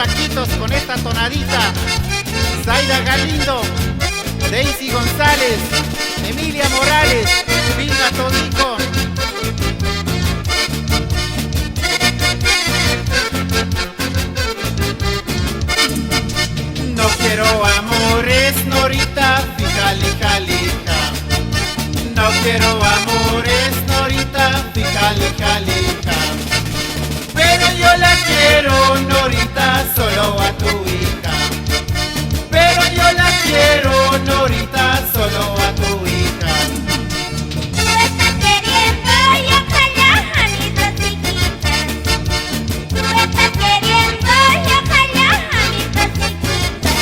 taquitos con esta tonadita. Zaida Galindo, Daisy González, Emilia Morales, Vilma Todico. No quiero amores, Norita, fíjale, jalija. No quiero amores, Norita, fíjale, jalija. Pero yo la quiero, Norita, solo a tu hija. Pero yo la quiero, Norita, solo a tu hija. Tú estás queriendo y ojalá a mis dos hijitas. Tú estás queriendo y ojalá a mis dos hijitas.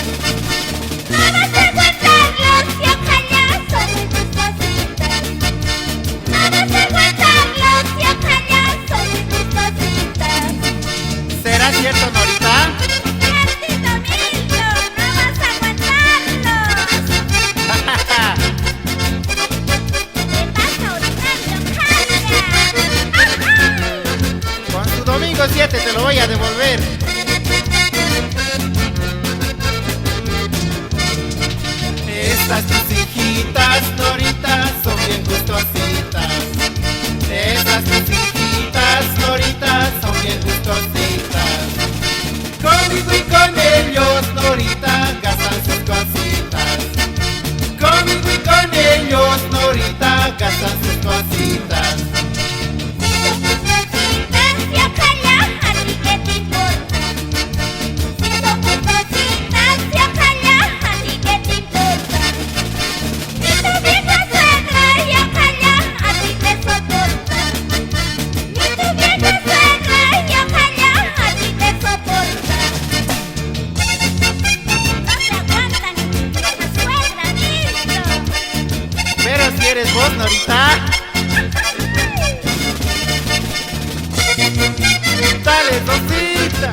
No vas a aguantarlos y ojalá son muy gustositas. No vas a aguantarlos y ojalá son muy gustositas. ¿Será cierto, Norita? Ciertito, Milton, no vas a aguantarlos. Te vas a orinar, Yohana. Con tu domingo 7 te lo voy a devolver. Estas tus hijitas, Norita, son bien gustositas. Estas tus hijitas, Norita, son bien gustositas. Conmigo y con ellos, Norita, gastan sus cositas. Conmigo y con ellos, Norita, gastan sus cositas. Y ojalá a ti que te importa. Si son muy cositas y ojalá a ti que te importa. Si tu vieja suegra y ojalá a ti te soporta. Ni tu vieja suegra y ojalá a ti te soporta. No se aguanta ni tu vieja suegra, Milton. Pero si eres vos, Norita. Dale, Rosita.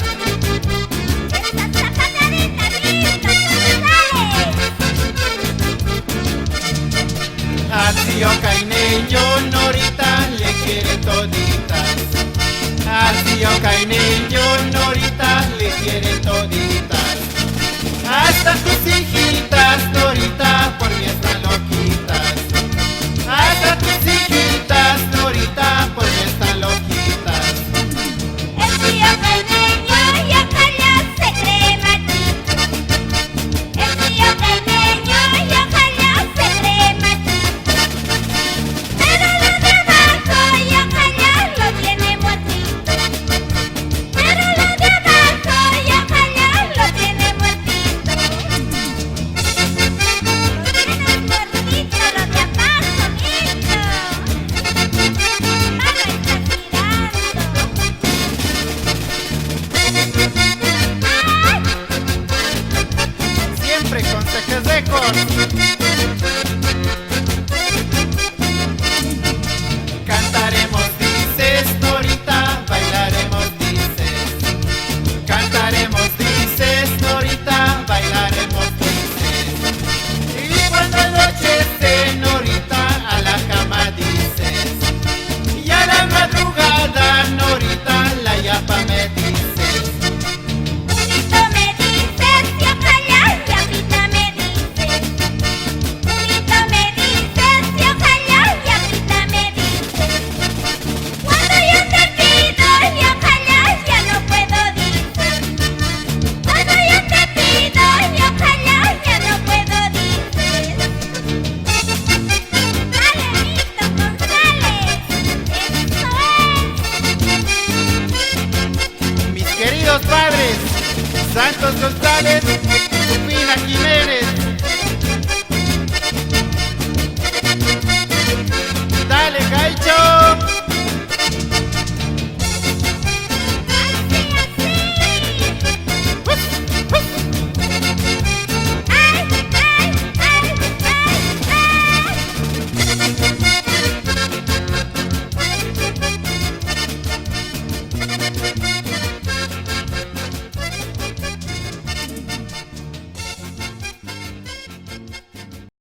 Esa zapatarita, Milton, González. Así yo caineño, Norita, le quiere toditas. Así yo caineño, Norita, le quiere toditas. Hasta tus hijitas, Norita, por mí están loquitas. Hasta tus hijitas, Norita, por mí están loquitas. El tío Carneño y ojalá se cree machito. El tío Carneño y ojalá se cree machito. Pero lo de abajo y ojalá lo tiene muertito. Pero lo de abajo y ojalá lo tiene muertito. Lo tiene muertito lo de abajo, Milton. Mano está tirando. Siempre con Tejes Records. Cantaremos, dices, Norita, bailaremos, dices. Cantaremos, dices, Norita, bailaremos, dices. Y cuando anochece, Norita, a la cama dices. Y a la madrugada, Norita, la yapa me dices. Purito me dices y ojalá y ahorita me dices. Purito me dices y ojalá y ahorita me dices. Cuando yo te pido y ojalá ya no puedo dices. Cuando yo te pido y ojalá ya no puedo dices. Dale, Milton González, eso es. Mis queridos padres, Santos González